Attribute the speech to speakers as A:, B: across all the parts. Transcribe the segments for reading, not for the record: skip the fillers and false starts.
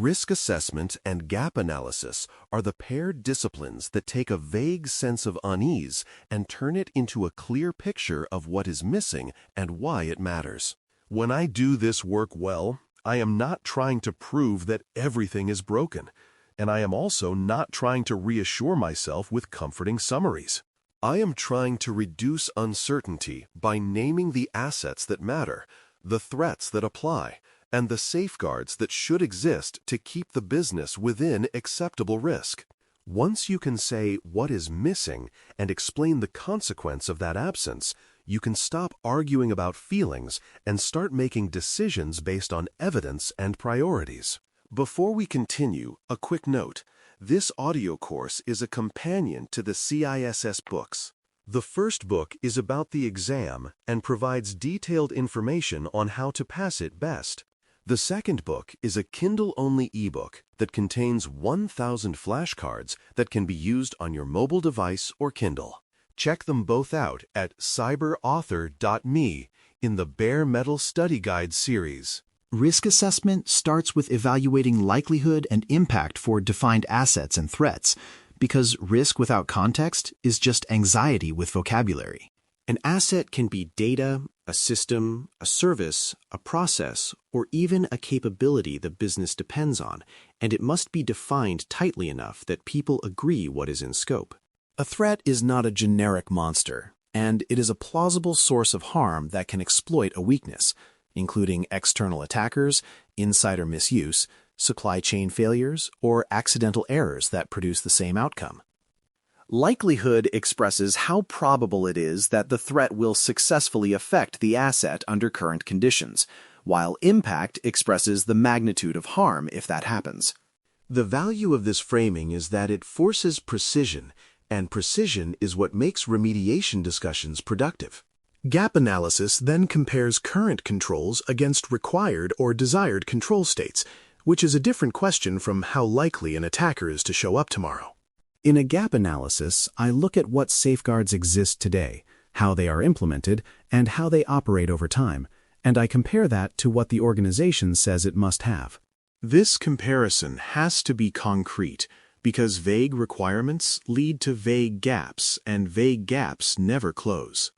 A: Risk assessment and gap analysis are the paired disciplines that take a vague sense of unease and turn it into a clear picture of what is missing and why it matters. When I do this work well, I am not trying to prove that everything is broken, and I am also not trying to reassure myself with comforting summaries. I am trying to reduce uncertainty by naming the assets that matter, the threats that apply, and the safeguards that should exist to keep the business within acceptable risk. Once you can say what is missing and explain the consequence of that absence, you can stop arguing about feelings and start making decisions based on evidence and priorities. Before we continue, a quick note. This audio course is a companion to the CISS books. The first book is about the exam and provides detailed information on how to pass it best. The second book is a Kindle-only ebook that contains 1,000 flashcards that can be used on your mobile device or Kindle. Check them both out at cyberauthor.me in the Bare Metal Study Guide series.
B: Risk assessment starts with evaluating likelihood and impact for defined assets and threats, because risk without context is just anxiety with vocabulary. An asset can be data, a system, a service, a process, or even a capability the business depends on, and it must be defined tightly enough that people agree what is in scope. A threat is not a generic monster, and it is a plausible source of harm that can exploit a weakness, including external attackers, insider misuse, supply chain failures, or accidental errors that produce the same outcome. Likelihood expresses how probable it is that the threat will successfully affect the asset under current conditions, while impact expresses the magnitude of harm if that happens.
A: The value of this framing is that it forces precision, and precision is what makes remediation discussions productive. Gap analysis then compares current controls against required or desired control states, which is a different question from how likely an attacker is to show up tomorrow. In a gap analysis, I look at what safeguards exist today, how they are implemented, and how they operate over time, and I compare that to what the organization says it must have. This comparison has to be concrete, because vague requirements lead to vague gaps, and vague gaps never close.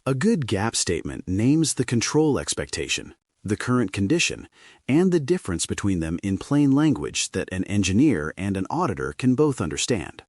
A: A good gap statement names the control expectation, the current condition, and the difference between them in plain language that an engineer and an auditor can both understand.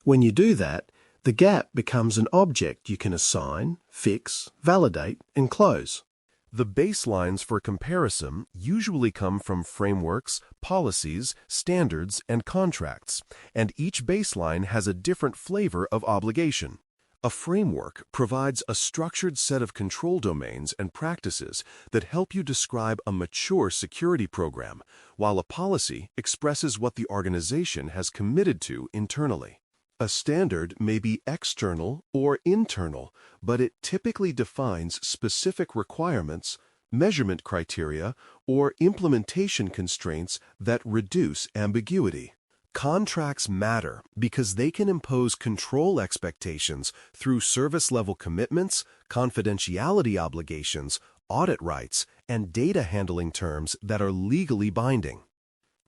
A: When you do that, the gap becomes an object you can assign, fix, validate, and close. The baselines for comparison usually come from frameworks, policies, standards, and contracts, and each baseline has a different flavor of obligation. A framework provides a structured set of control domains and practices that help you describe a mature security program, while a policy expresses what the organization has committed to internally. A standard may be external or internal, but it typically defines specific requirements, measurement criteria, or implementation constraints that reduce ambiguity. Contracts matter because they can impose control expectations through service-level commitments, confidentiality obligations, audit rights, and data handling terms that are legally binding.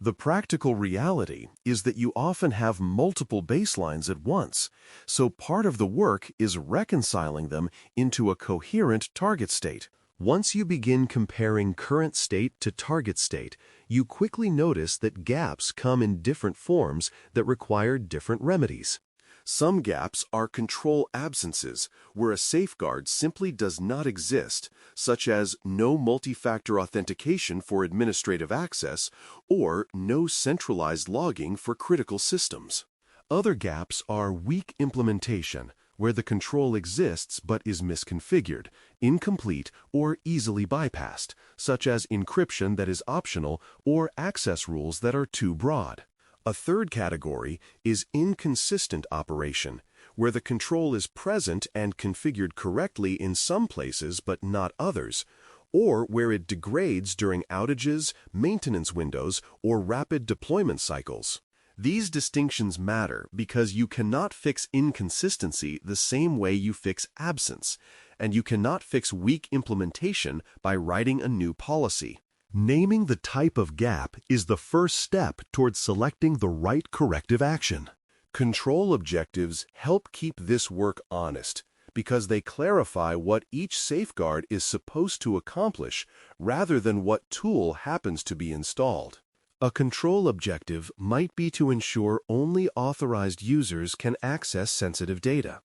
A: The practical reality is that you often have multiple baselines at once, so part of the work is reconciling them into a coherent target state. Once you begin comparing current state to target state, you quickly notice that gaps come in different forms that require different remedies. Some gaps are control absences, where a safeguard simply does not exist, such as no multi-factor authentication for administrative access or no centralized logging for critical systems. Other gaps are weak implementation, where the control exists but is misconfigured, incomplete, or easily bypassed, such as encryption that is optional or access rules that are too broad. A third category is inconsistent operation, where the control is present and configured correctly in some places but not others, or where it degrades during outages, maintenance windows, or rapid deployment cycles. These distinctions matter because you cannot fix inconsistency the same way you fix absence, and you cannot fix weak implementation by writing a new policy. Naming the type of gap is the first step towards selecting the right corrective action. Control objectives help keep this work honest because they clarify what each safeguard is supposed to accomplish rather than what tool happens to be installed. A control objective might be to ensure only authorized users can access sensitive data,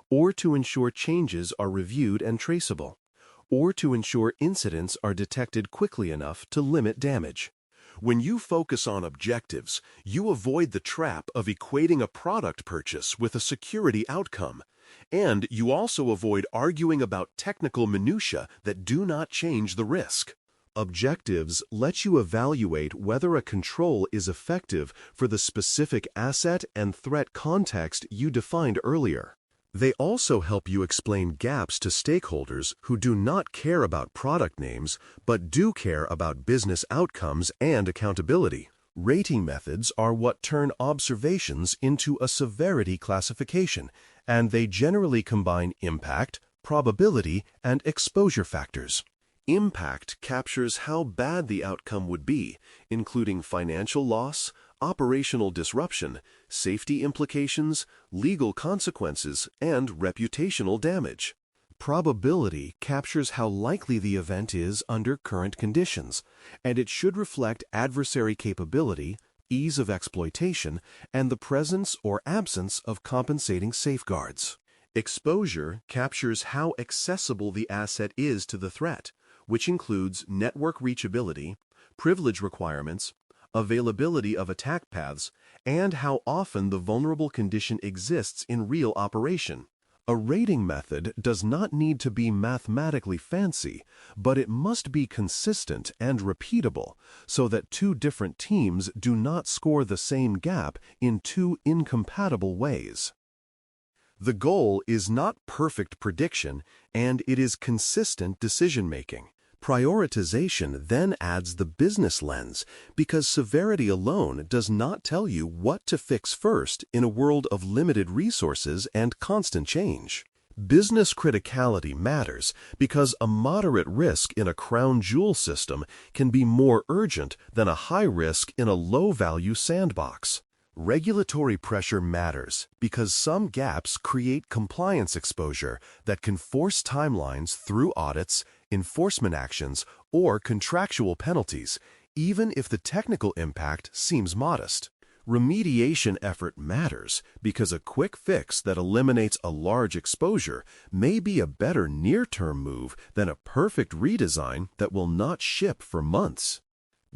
A: or to ensure changes are reviewed and traceable, or to ensure incidents are detected quickly enough to limit damage. When you focus on objectives, you avoid the trap of equating a product purchase with a security outcome, and you also avoid arguing about technical minutiae that do not change the risk. Objectives let you evaluate whether a control is effective for the specific asset and threat context you defined earlier. They also help you explain gaps to stakeholders who do not care about product names but do care about business outcomes and accountability. Rating methods are what turn observations into a severity classification, and they generally combine impact, probability, and exposure factors. Impact captures how bad the outcome would be, including financial loss, operational disruption, safety implications, legal consequences, and reputational damage. Probability captures how likely the event is under current conditions, and it should reflect adversary capability, ease of exploitation, and the presence or absence of compensating safeguards. Exposure captures how accessible the asset is to the threat, which includes network reachability, privilege requirements, availability of attack paths, and how often the vulnerable condition exists in real operation. A rating method does not need to be mathematically fancy, but it must be consistent and repeatable so that two different teams do not score the same gap in two incompatible ways. The goal is not perfect prediction, and it is consistent decision-making. Prioritization then adds the business lens because severity alone does not tell you what to fix first in a world of limited resources and constant change. Business criticality matters because a moderate risk in a crown jewel system can be more urgent than a high risk in a low-value sandbox. Regulatory pressure matters because some gaps create compliance exposure that can force timelines through audits, enforcement actions, or contractual penalties, even if the technical impact seems modest. Remediation effort matters because a quick fix that eliminates a large exposure may be a better near-term move than a perfect redesign that will not ship for months.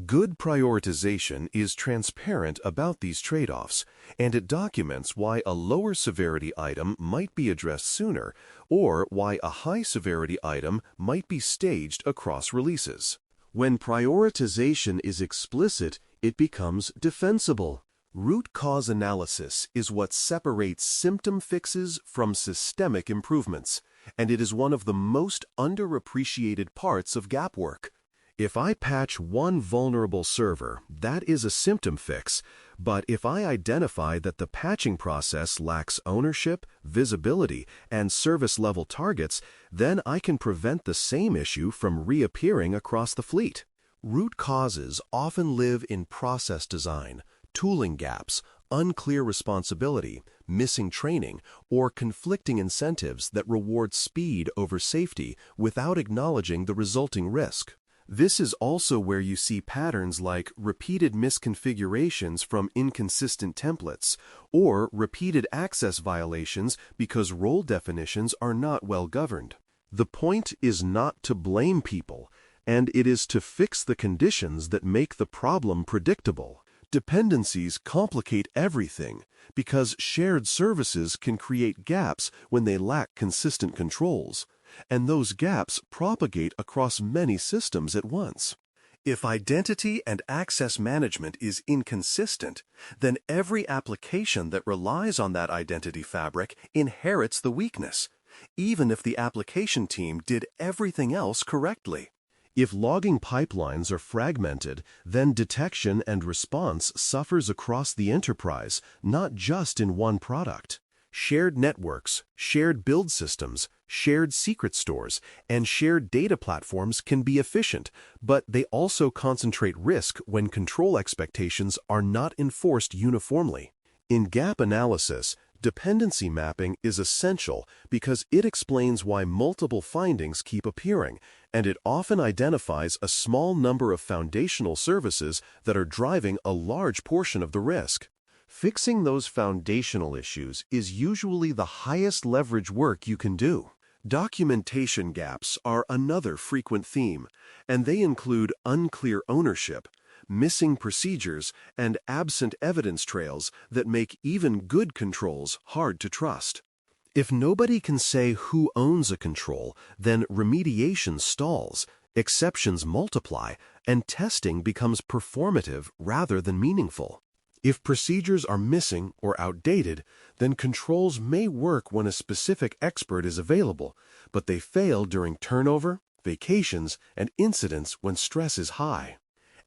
A: Good prioritization is transparent about these trade-offs, and it documents why a lower severity item might be addressed sooner or why a high severity item might be staged across releases. When prioritization is explicit, it becomes defensible. Root cause analysis is what separates symptom fixes from systemic improvements, and it is one of the most underappreciated parts of gap work. If I patch one vulnerable server, that is a symptom fix, but if I identify that the patching process lacks ownership, visibility, and service-level targets, then I can prevent the same issue from reappearing across the fleet. Root causes often live in process design, tooling gaps, unclear responsibility, missing training, or conflicting incentives that reward speed over safety without acknowledging the resulting risk. This is also where you see patterns like repeated misconfigurations from inconsistent templates or repeated access violations because role definitions are not well governed. The point is not to blame people, and it is to fix the conditions that make the problem predictable. Dependencies complicate everything because shared services can create gaps when they lack consistent controls, and those gaps propagate across many systems at once. If identity and access management is inconsistent, then every application that relies on that identity fabric inherits the weakness, even if the application team did everything else correctly. If logging pipelines are fragmented, then detection and response suffers across the enterprise, not just in one product. Shared networks, shared build systems, shared secret stores, and shared data platforms can be efficient, but they also concentrate risk when control expectations are not enforced uniformly. In gap analysis, dependency mapping is essential because it explains why multiple findings keep appearing, and it often identifies a small number of foundational services that are driving a large portion of the risk. Fixing those foundational issues is usually the highest leverage work you can do. Documentation gaps are another frequent theme, and they include unclear ownership, missing procedures, and absent evidence trails that make even good controls hard to trust. If nobody can say who owns a control, then remediation stalls, exceptions multiply, and testing becomes performative rather than meaningful. If procedures are missing or outdated, then controls may work when a specific expert is available, but they fail during turnover, vacations, and incidents when stress is high.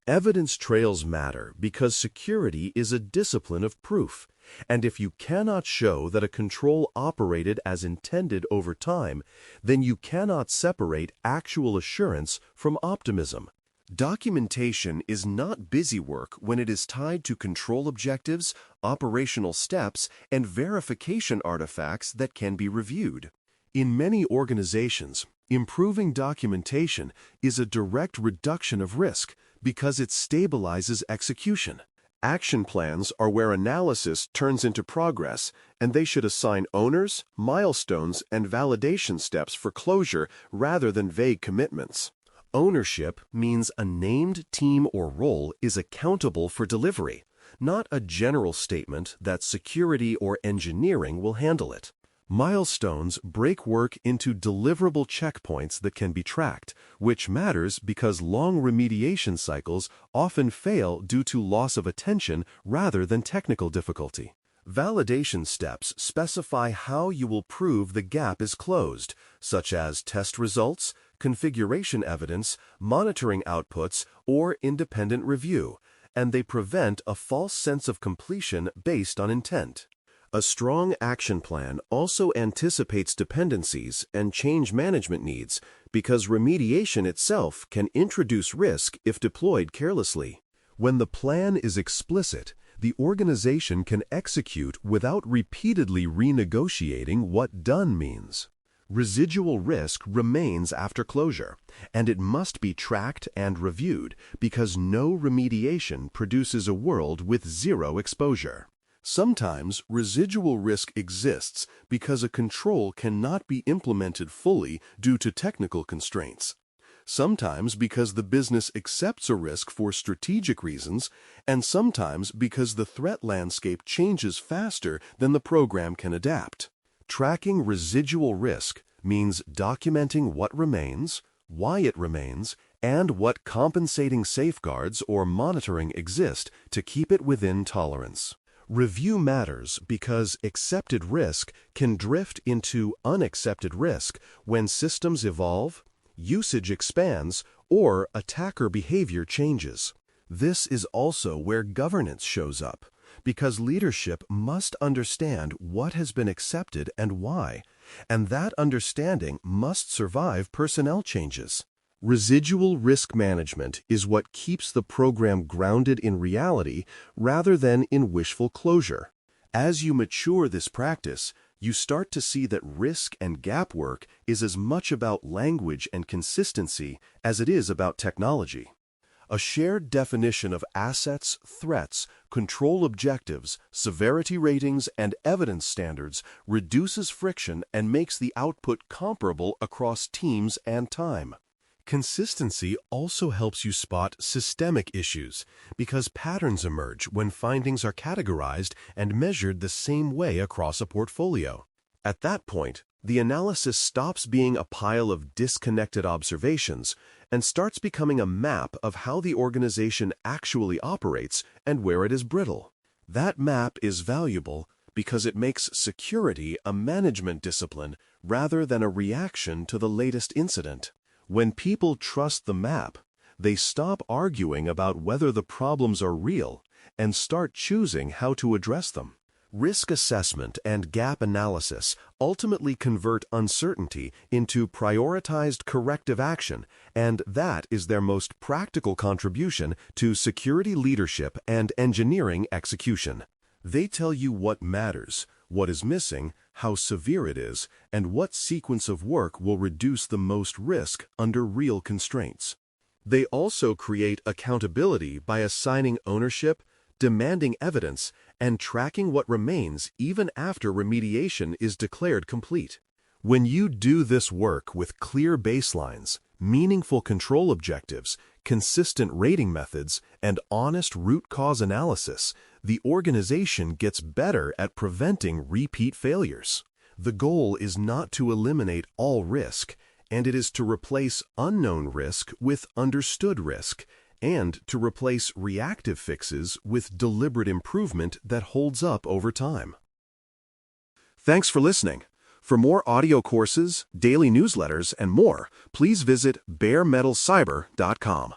A: Evidence trails matter because security is a discipline of proof, and if you cannot show that a control operated as intended over time, then you cannot separate actual assurance from optimism. Documentation is not busy work when it is tied to control objectives, operational steps, and verification artifacts that can be reviewed. In many organizations, improving documentation is a direct reduction of risk because it stabilizes execution. Action plans are where analysis turns into progress, and they should assign owners, milestones, and validation steps for closure rather than vague commitments. Ownership means a named team or role is accountable for delivery, not a general statement that security or engineering will handle it. Milestones break work into deliverable checkpoints that can be tracked, which matters because long remediation cycles often fail due to loss of attention rather than technical difficulty. Validation steps specify how you will prove the gap is closed, such as test results, configuration evidence, monitoring outputs, or independent review, and they prevent a false sense of completion based on intent. A strong action plan also anticipates dependencies and change management needs because remediation itself can introduce risk if deployed carelessly. When the plan is explicit, the organization can execute without repeatedly renegotiating what done means. Residual risk remains after closure, and it must be tracked and reviewed because no remediation produces a world with zero exposure. Sometimes residual risk exists because a control cannot be implemented fully due to technical constraints. Sometimes because the business accepts a risk for strategic reasons, and sometimes because the threat landscape changes faster than the program can adapt. Tracking residual risk means documenting what remains, why it remains, and what compensating safeguards or monitoring exist to keep it within tolerance. Review matters because accepted risk can drift into unaccepted risk when systems evolve, usage expands, or attacker behavior changes. This is also where governance shows up, because leadership must understand what has been accepted and why, and that understanding must survive personnel changes. Residual risk management is what keeps the program grounded in reality rather than in wishful closure. As you mature this practice, you start to see that risk and gap work is as much about language and consistency as it is about technology. A shared definition of assets, threats, control objectives, severity ratings, and evidence standards reduces friction and makes the output comparable across teams and time. Consistency also helps you spot systemic issues because patterns emerge when findings are categorized and measured the same way across a portfolio. At that point, the analysis stops being a pile of disconnected observations and starts becoming a map of how the organization actually operates and where it is brittle. That map is valuable because it makes security a management discipline rather than a reaction to the latest incident. When people trust the map, they stop arguing about whether the problems are real and start choosing how to address them. Risk assessment and gap analysis ultimately convert uncertainty into prioritized corrective action, and that is their most practical contribution to security leadership and engineering execution. They tell you what matters, what is missing, how severe it is, and what sequence of work will reduce the most risk under real constraints. They also create accountability by assigning ownership, demanding evidence, and tracking what remains even after remediation is declared complete. When you do this work with clear baselines, meaningful control objectives, consistent rating methods, and honest root cause analysis, the organization gets better at preventing repeat failures. The goal is not to eliminate all risk, and it is to replace unknown risk with understood risk, and to replace reactive fixes with deliberate improvement that holds up over time. Thanks for listening. For more audio courses, daily newsletters, and more, please visit baremetalcyber.com.